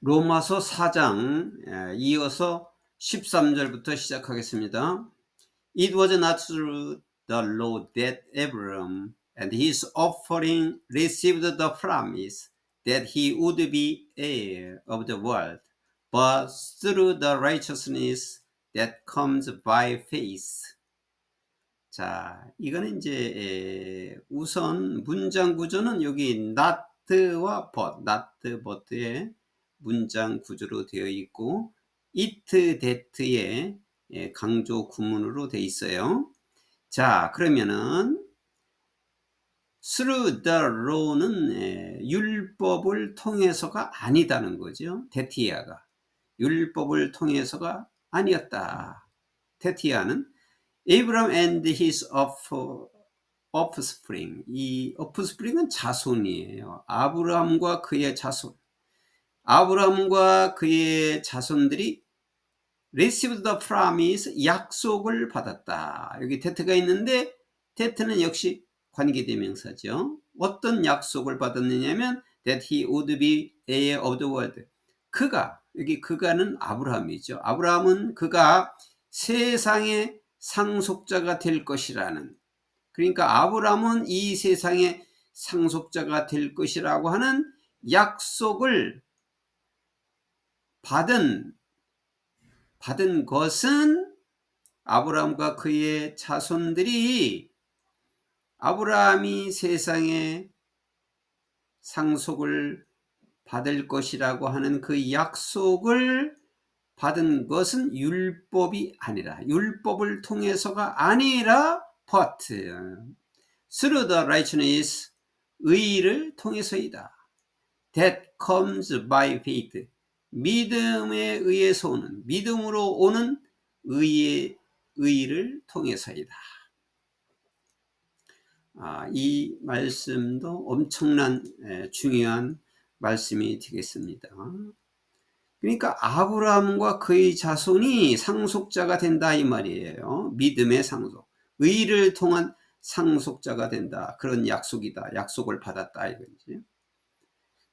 로마서 4장 이어서 13절부터 시작하겠습니다. It was not through the law that Abraham and his offering received the promise that he would be heir of the world, but through the righteousness that comes by faith. 자, 이거는 이제 우선 문장 구조는 여기 not와 but, not but의 문장 구조로 되어 있고 it, that의 강조 구문으로 되어 있어요. 자, 그러면은 through the law는 율법을 통해서가 아니다는 거죠. 테티아가 율법을 통해서가 아니었다. 테티아는 Abraham and his offspring. 이 offspring은 자손이에요. 아브라함과 그의 자손. 아브라함과 그의 자손들이 received the promise, 약속을 받았다. 여기 that가 있는데 that는 역시 관계대명사죠. 어떤 약속을 받았느냐면 that he would be heir of the world. 그가, 여기 그가는 아브라함이죠. 아브라함은 그가 세상의 상속자가 될 것이라는, 그러니까 아브라함은 이 세상의 상속자가 될 것이라고 하는 약속을 받은 것은 아브라함과 그의 자손들이 아브라함이 세상의 상속을 받을 것이라고 하는 그 약속을 받은 것은 율법이 아니라, 율법을 통해서가 아니라 but through the righteousness, 의를 통해서이다. that comes by faith, 믿음에 의해서 오는, 믿음으로 오는 의를 통해서이다. 이 말씀도 엄청난 중요한 말씀이 되겠습니다. 그러니까 아브라함과 그의 자손이 상속자가 된다 이 말이에요. 믿음의 상속, 의를 통한 상속자가 된다. 그런 약속이다. 약속을 받았다 이거지.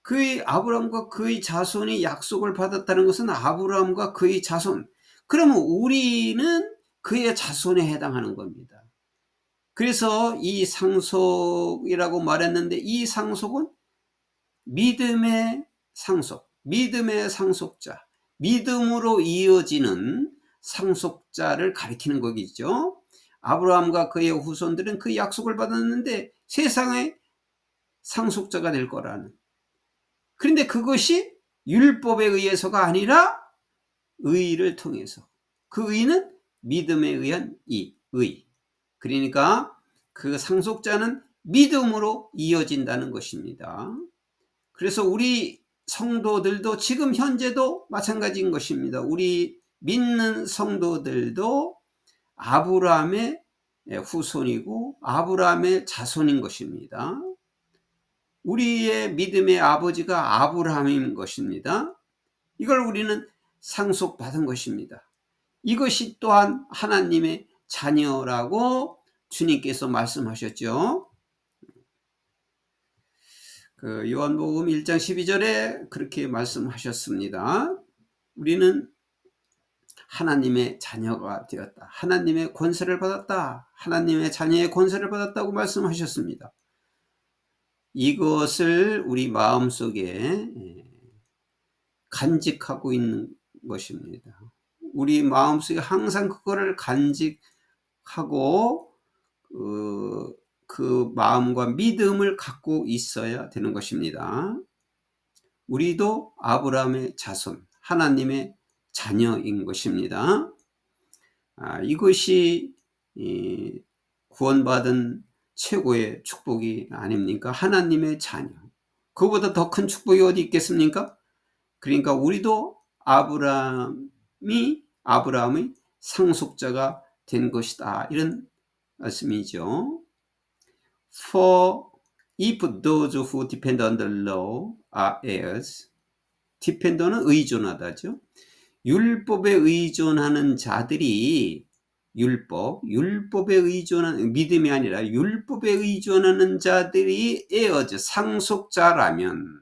그의 아브라함과 그의 자손이 약속을 받았다는 것은 아브라함과 그의 자손. 그러면 우리는 그의 자손에 해당하는 겁니다. 그래서 이 상속이라고 말했는데 이 상속은 믿음의 상속, 믿음의 상속자, 믿음으로 이어지는 상속자를 가리키는 거겠죠. 아브라함과 그의 후손들은 그 약속을 받았는데 세상의 상속자가 될 거라는. 그런데 그것이 율법에 의해서가 아니라 의를 통해서. 그 의는 믿음에 의한 의. 그러니까 그 상속자는 믿음으로 이어진다는 것입니다. 그래서 우리 성도들도 지금 현재도 마찬가지인 것입니다. 우리 믿는 성도들도 아브라함의 후손이고 아브라함의 자손인 것입니다. 우리의 믿음의 아버지가 아브라함인 것입니다. 이걸 우리는 상속받은 것입니다. 이것이 또한 하나님의 자녀라고 주님께서 말씀하셨죠. 그 요한복음 1장 12절에 그렇게 말씀하셨습니다. 우리는 하나님의 자녀가 되었다. 하나님의 권세를 받았다. 하나님의 자녀의 권세를 받았다고 말씀하셨습니다. 이것을 우리 마음속에 간직하고 있는 것입니다. 우리 마음속에 항상 그거를 간직하고 그 마음과 믿음을 갖고 있어야 되는 것입니다. 우리도 아브라함의 자손, 하나님의 자녀인 것입니다. 이것이 구원받은 최고의 축복이 아닙니까? 하나님의 자녀. 그보다 더 큰 축복이 어디 있겠습니까? 그러니까 우리도 아브라함의 상속자가 된 것이다. 이런 말씀이죠. For if those who depend on the law are heirs, depend는 의존하다죠. 율법에 의존하는 자들이 율법에 의존하는, 믿음이 아니라 율법에 의존하는 자들이 heirs, 상속자라면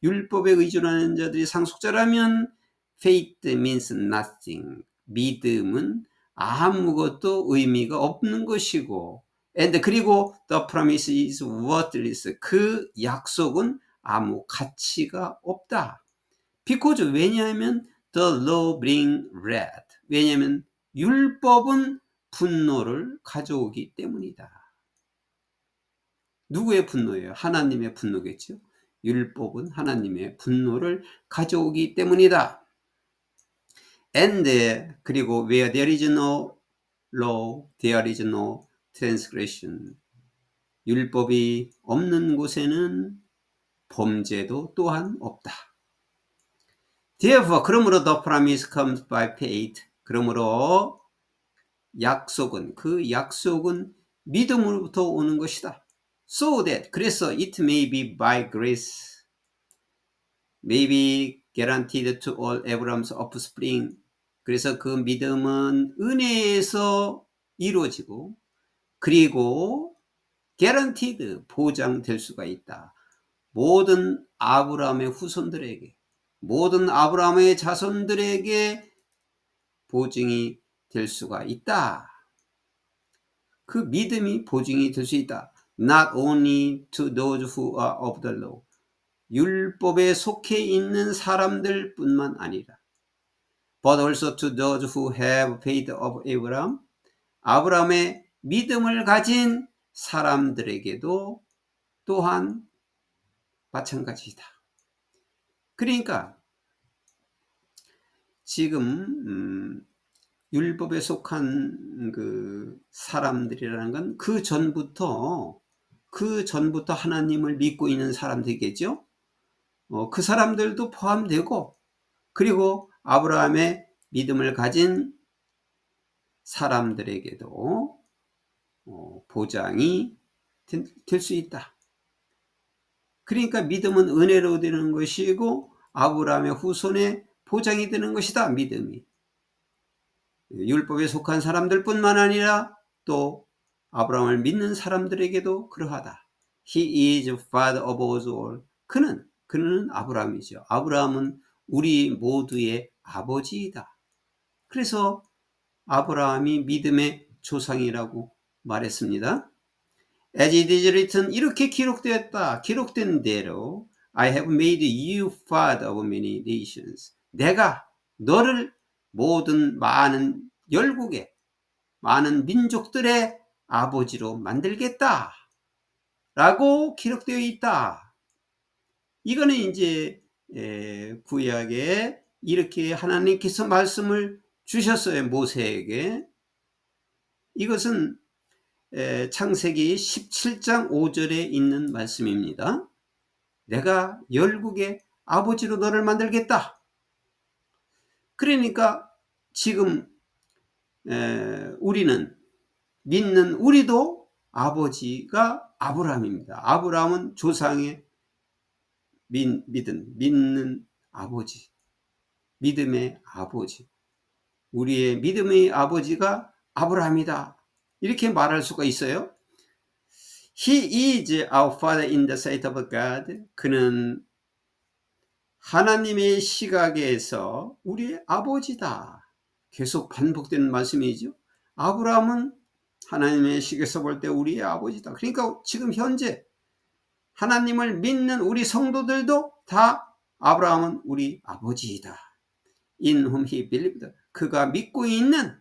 율법에 의존하는 자들이 상속자라면 faith means nothing. 믿음은 아무것도 의미가 없는 것이고 and 그리고 the promise is worthless. 그 약속은 아무 가치가 없다. because 왜냐하면 the law bring wrath. 왜냐하면 율법은 분노를 가져오기 때문이다. 누구의 분노예요? 하나님의 분노겠죠. 율법은 하나님의 분노를 가져오기 때문이다. And 그리고 where there is no law, there is no transgression. 율법이 없는 곳에는 범죄도 또한 없다. Therefore, 그러므로 the promise comes by faith. 그러므로 약속은 그 약속은 믿음으로부터 오는 것이다. So that 그래서 it may be by grace, may be guaranteed to all Abraham's offspring. 그래서 그 믿음은 은혜에서 이루어지고 그리고 guaranteed 보장될 수가 있다. 모든 아브라함의 후손들에게 모든 아브라함의 자손들에게 보증이 될 수가 있다. 그 믿음이 보증이 될 수 있다. Not only to those who are of the law. 율법에 속해 있는 사람들 뿐만 아니라 but also to those who have faith of Abraham. 아브라함의 믿음을 가진 사람들에게도 또한 마찬가지이다. 그러니까 지금 율법에 속한 그 사람들이라는 건 그 전부터 하나님을 믿고 있는 사람들이겠죠. 그 사람들도 포함되고 그리고 아브라함의 믿음을 가진 사람들에게도 보장이 될 수 있다. 그러니까 믿음은 은혜로 되는 것이고 아브라함의 후손에 보장이 되는 것이다. 믿음이. 율법에 속한 사람들뿐만 아니라 또 아브라함을 믿는 사람들에게도 그러하다. He is father of us all. 그는 아브라함이죠. 아브라함은 우리 모두의 아버지이다. 그래서 아브라함이 믿음의 조상이라고 말했습니다. As it is written, 이렇게 기록되었다. 기록된 대로 I have made you father of many nations. 내가 너를 모든 많은 열국의 많은 민족들의 아버지로 만들겠다. 라고 기록되어 있다. 이거는 이제 구약에 이렇게 하나님께서 말씀을 주셨어요. 모세에게. 이것은 창세기 17장 5절에 있는 말씀입니다. 내가 열국의 아버지로 너를 만들겠다. 그러니까 지금 우리는 믿는 우리도 아버지가 아브라함입니다. 아브라함은 조상의 믿는 아버지, 믿음의 아버지. 우리의 믿음의 아버지가 아브라함이다. 이렇게 말할 수가 있어요. He is our father in the sight of God. 그는 하나님의 시각에서 우리의 아버지다. 계속 반복되는 말씀이죠. 아브라함은 하나님의 시각에서 볼 때 우리의 아버지다. 그러니까 지금 현재 하나님을 믿는 우리 성도들도 다 아브라함은 우리 아버지이다. In whom he believed. 그가 믿고 있는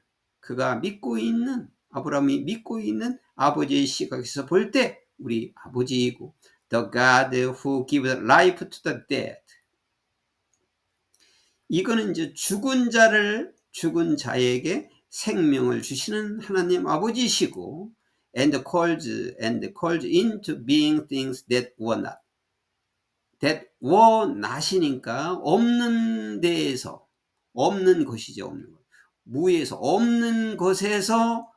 아브라함이 믿고 있는 아버지의 시각에서 볼 때 우리 아버지이고 The God who gives life to the dead. 이거는 이제 죽은 자에게 생명을 주시는 하나님 아버지이시고 and calls into being things that were not. that were not이니까 없는 데에서 없는 것이죠. 없는 것. 무에서 없는 것에서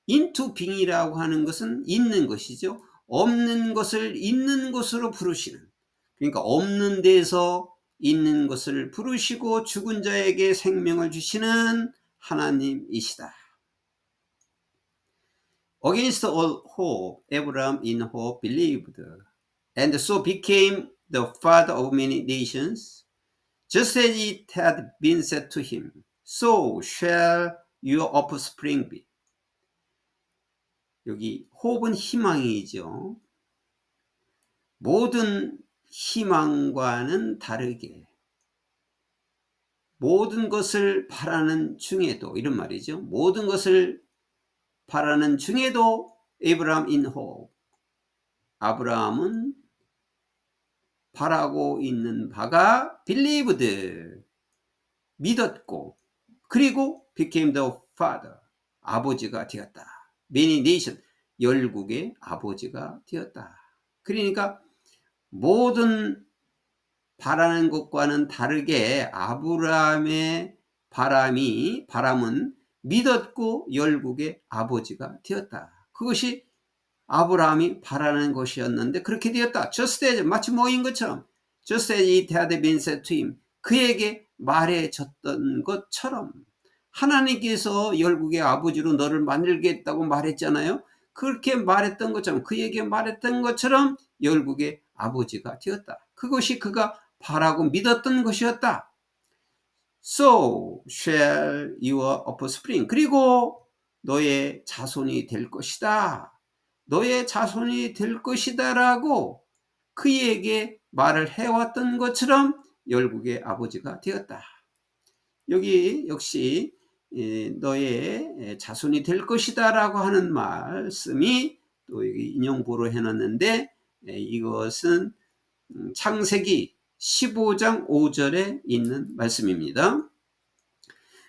into being이라고 하는 것은 있는 것이죠. 없는 것을 있는 것으로 부르시는. 그러니까 없는 데에서 있는 것을 부르시고 죽은 자에게 생명을 주시는 하나님이시다. Against all hope, Abraham in hope believed, and so became the father of many nations, just as it had been said to him, so shall your offspring be. 여기 호흡은 희망이죠. 모든 희망과는 다르게 모든 것을 바라는 중에도, 이런 말이죠. 모든 것을 바라는 중에도 에브라함 in hope, 아브라함은 바라고 있는 바가 believed, 믿었고, 그리고 became the father, 아버지가 되었다. many nation, 열국의 아버지가 되었다. 그러니까 모든 바라는 것과는 다르게 아브라함의 바람은 믿었고 열국의 아버지가 되었다. 그것이 아브라함이 바라는 것이었는데 그렇게 되었다. just as, 마치 뭐인 것처럼, just as it had been said to him, 그에게 말해졌던 것처럼. 하나님께서 열국의 아버지로 너를 만들겠다고 말했잖아요. 그렇게 말했던 것처럼, 그에게 말했던 것처럼 열국의 아버지가 되었다. 그것이 그가 바라고 믿었던 것이었다. So shall your offspring, 그리고 너의 자손이 될 것이다. 너의 자손이 될 것이다 라고 그에게 말을 해왔던 것처럼 열국의 아버지가 되었다. 여기 역시 너의 자손이 될 것이다 라고 하는 말씀이 또 여기 인용보로 해놨는데, 이것은 창세기 15장 5절에 있는 말씀입니다.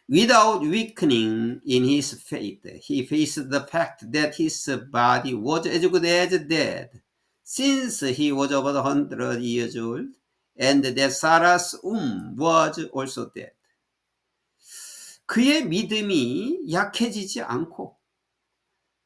Without weakening in his faith, he faced the fact that his body was as good as dead, since he was about 100 years old, and that Sarah's womb was also dead. 그의 믿음이 약해지지 않고,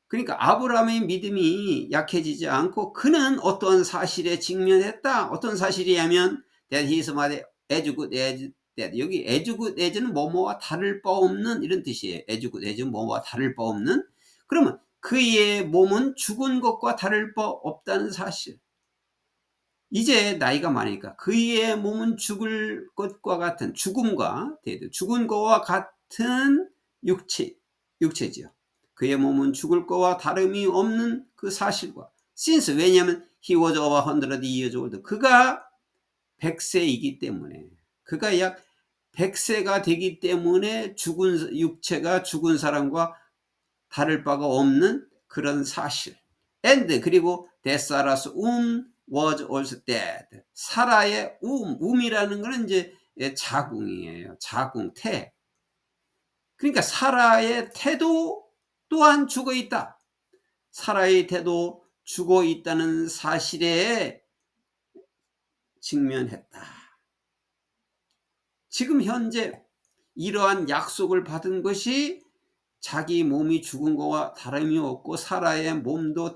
그러니까 아브라함의 믿음이 약해지지 않고 그는 어떤 사실에 직면했다. 어떤 사실이냐면 that his body as good as dead. 여기 as good as는 뭐뭐와 다를 바 없는, 이런 뜻이에요. as good as 뭐뭐와 다를 바 없는. 그러면 그의 몸은 죽은 것과 다를 바 없다는 사실. 이제 나이가 많으니까 그의 몸은 죽을 것과 같은, 죽음과 죽은 것과 같은 육체지요. 그의 몸은 죽을 것과 다름이 없는 그 사실과, since, 왜냐하면 he was over 100 years old, 그가 100세이기 때문에, 그가 약 100세가 되기 때문에 죽은 육체가 죽은 사람과 다를 바가 없는 그런 사실. and, 그리고 that Sarah's womb was also dead. 사라의 wom이라는 것은 이제 자궁이에요. 자궁, 태. 그러니까 사라의 태도 또한 죽어 있다. 사라의 태도 죽어 있다는 사실에 직면했다. 지금 현재 이러한 약속을 받은 것이 자기 몸이 죽은 것과 다름이 없고 사라의 몸도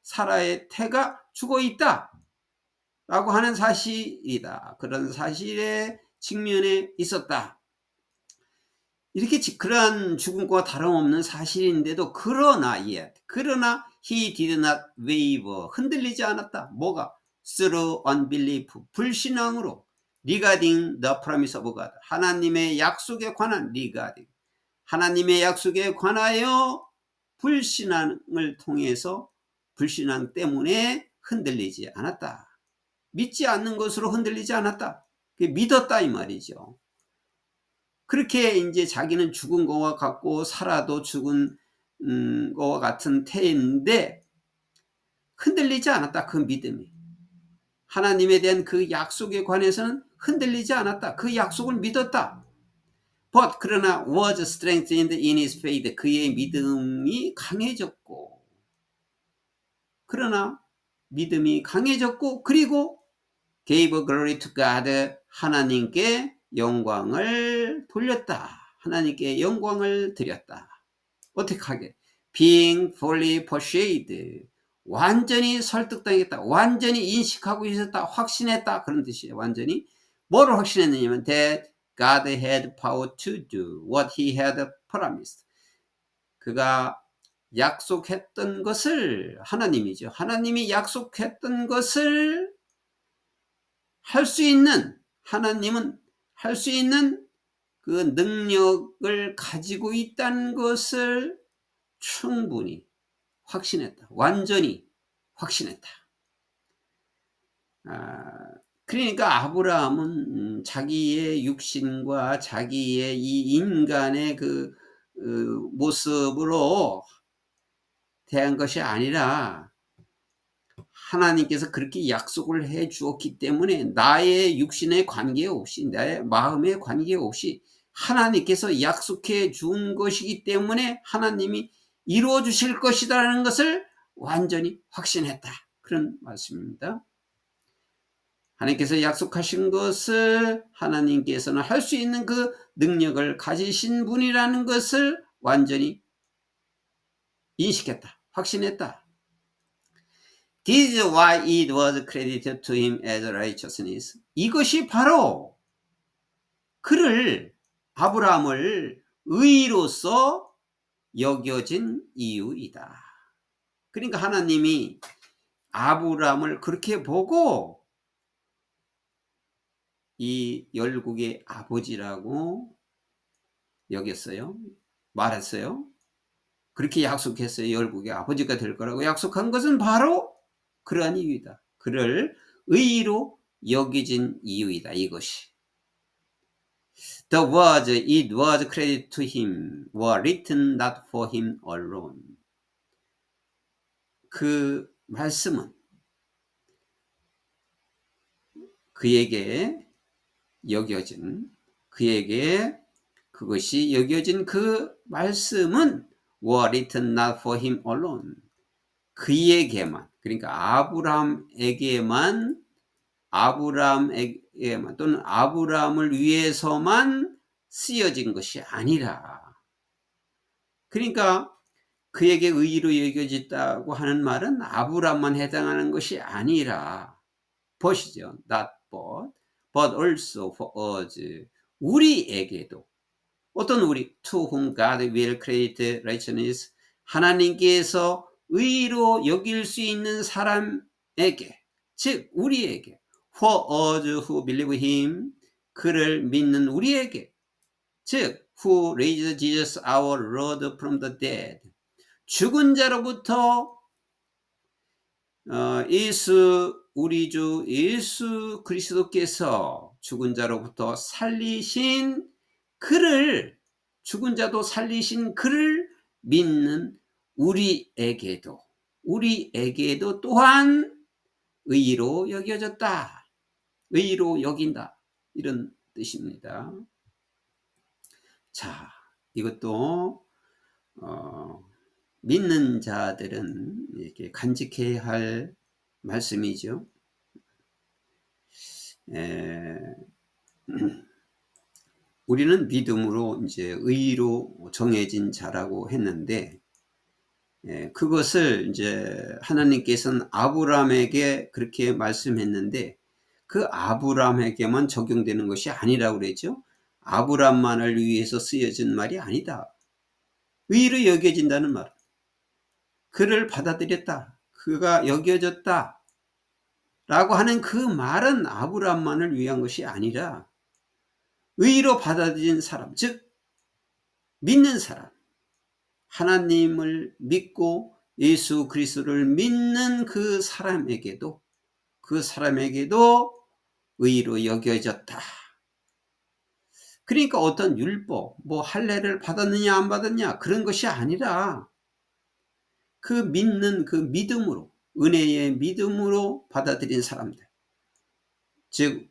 사라의 태가 죽어 있다 라고 하는 사실이다. 그런 사실에 직면해 있었다. 이렇게 그러한 죽음과 다름없는 사실인데도 그러나 he did not waver, 흔들리지 않았다. 뭐가? through unbelief, 불신앙으로, regarding the promise of God, 하나님의 약속에 관한 regarding, 하나님의 약속에 관하여 불신앙을 통해서, 불신앙 때문에 흔들리지 않았다. 믿지 않는 것으로 흔들리지 않았다. 믿었다 이 말이죠. 그렇게 이제 자기는 죽은 것과 같고 살아도 죽은 것과 같은 태인데 흔들리지 않았다. 그 믿음이. 하나님에 대한 그 약속에 관해서는 흔들리지 않았다. 그 약속을 믿었다. But, 그러나 was strengthened in his faith, 그의 믿음이 강해졌고, 그러나 믿음이 강해졌고, 그리고 gave glory to God, 하나님께 영광을 돌렸다. 하나님께 영광을 드렸다. 어떻게 하게? Being fully persuaded, 완전히 설득당했다. 완전히 인식하고 있었다. 확신했다. 그런 뜻이에요. 완전히. 뭐를 확신했느냐면 that God had power to do what he had promised. 그가 약속했던 것을, 하나님이죠. 하나님이 약속했던 것을 할 수 있는, 하나님은 할 수 있는 그 능력을 가지고 있다는 것을 충분히 확신했다. 완전히 확신했다. 그러니까 아브라함은 자기의 육신과 자기의 이 인간의 그 모습으로 대한 것이 아니라 하나님께서 그렇게 약속을 해 주었기 때문에 나의 육신에 관계없이, 나의 마음에 관계없이 하나님께서 약속해 준 것이기 때문에 하나님이 이루어 주실 것이라는 것을 완전히 확신했다. 그런 말씀입니다. 하나님께서 약속하신 것을 하나님께서는 할 수 있는 그 능력을 가지신 분이라는 것을 완전히 인식했다. 확신했다. This is why it was credited to him as righteousness. 이것이 바로 그를, 아브라함을 의로서 여겨진 이유이다. 그러니까 하나님이 아브라함을 그렇게 보고 이 열국의 아버지라고 여겼어요. 말했어요. 그렇게 약속했어요. 열국의 아버지가 될 거라고 약속한 것은 바로 그러한 이유이다. 그를 의로 여겨진 이유이다. 이것이. The words it was credited to him were written not for him alone. 그 말씀은 그에게 여겨진, 그에게 그것이 여겨진 그 말씀은 were written not for him alone. 그에게만, 그러니까 아브라함에게만 또는 아브라함을 위해서만 쓰여진 것이 아니라, 그러니까 그에게 의로 여겨졌다고 하는 말은 아브라함만 해당하는 것이 아니라, 보시죠. not but also for us. 우리에게도, 어떤 우리, to whom God will credit righteousness, 하나님께서 의로 여길 수 있는 사람에게, 즉 우리에게, for us who believe him, 그를 믿는 우리에게, 즉 who raised Jesus our Lord from the dead, 죽은 자로부터 우리 주 예수 그리스도께서 죽은 자로부터 살리신 그를, 죽은 자도 살리신 그를 믿는 우리에게도 또한 의로 여겨졌다. 의로 여긴다. 이런 뜻입니다. 자, 이것도 믿는 자들은 이렇게 간직해야 할 말씀이죠. 우리는 믿음으로 이제 의로 정해진 자라고 했는데, 그것을 이제 하나님께서는 아브라함에게 그렇게 말씀했는데, 그 아브라함에게만 적용되는 것이 아니라고 그랬죠. 아브라함만을 위해서 쓰여진 말이 아니다. 의로 여겨진다는 말, 그를 받아들였다, 그가 여겨졌다 라고 하는 그 말은 아브라함만을 위한 것이 아니라 의로 받아들인 사람, 즉 믿는 사람, 하나님을 믿고 예수 그리스도를 믿는 그 사람에게도 의로 여겨졌다. 그러니까 어떤 율법, 할례를 받았느냐 안 받았냐 그런 것이 아니라 그 믿는 그 믿음으로, 은혜의 믿음으로 받아들인 사람들, 즉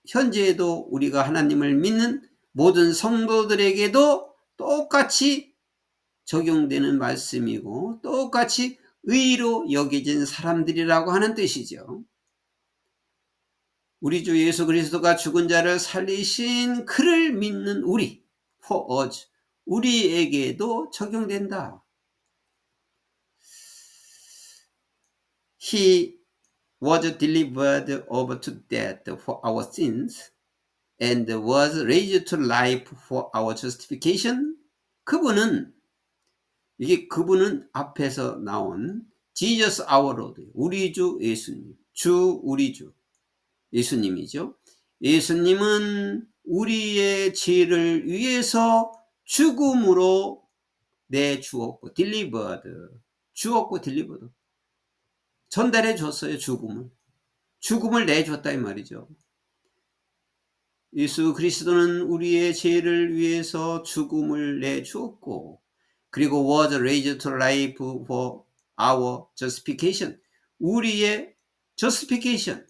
현재에도 우리가 하나님을 믿는 모든 성도들에게도 똑같이 적용되는 말씀이고 똑같이 의로 여겨진 사람들이라고 하는 뜻이죠. 우리 주 예수 그리스도가 죽은 자를 살리신 그를 믿는 우리, for us, 우리에게도 적용된다. He was delivered over to death for our sins and was raised to life for our justification. 그분은 앞에서 나온 Jesus our Lord, 우리 주 예수님, 우리 주, 예수님이죠. 예수님은 우리의 죄를 위해서 죽음으로 내주었고, delivered. 주었고, delivered. 전달해 줬어요, 죽음을. 죽음을 내줬다, 이 말이죠. 예수 그리스도는 우리의 죄를 위해서 죽음을 내주었고, 그리고 was raised to life for our justification. 우리의 justification.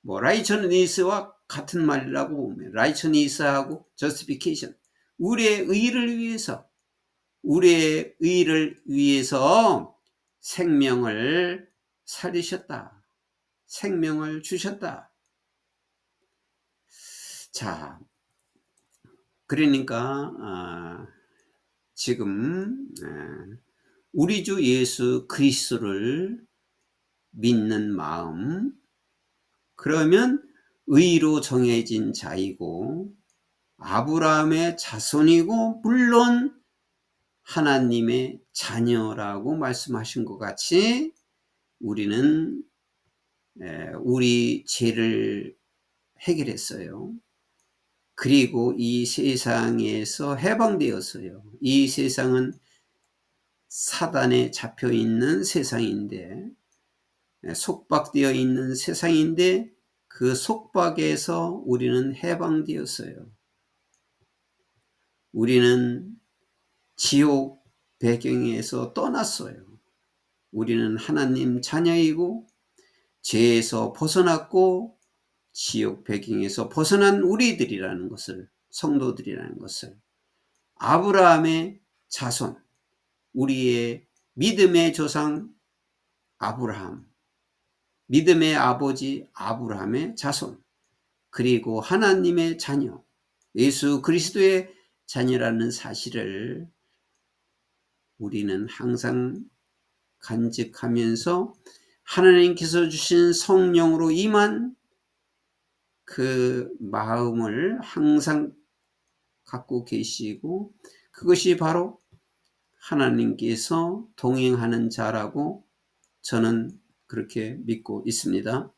righteousness와 같은 말이라고 보면, righteousness하고 justification. 우리의 의를 위해서 생명을 살리셨다. 생명을 주셨다. 자, 그러니까 지금 우리 주 예수 그리스도를 믿는 마음, 그러면 의로 정해진 자이고 아브라함의 자손이고 물론 하나님의 자녀라고 말씀하신 것 같이 우리는 우리 죄를 해결했어요. 그리고 이 세상에서 해방되었어요. 이 세상은 사단에 잡혀 있는 세상인데, 속박되어 있는 세상인데 그 속박에서 우리는 해방되었어요. 우리는 지옥 배경에서 떠났어요. 우리는 하나님 자녀이고 죄에서 벗어났고 지옥 배경에서 벗어난 우리들이라는 것을, 성도들이라는 것을, 아브라함의 자손, 우리의 믿음의 조상 아브라함, 믿음의 아버지 아브라함의 자손, 그리고 하나님의 자녀, 예수 그리스도의 자녀라는 사실을 우리는 항상 간직하면서 하나님께서 주신 성령으로 임한 그 마음을 항상 갖고 계시고, 그것이 바로 하나님께서 동행하는 자라고 저는 그렇게 믿고 있습니다.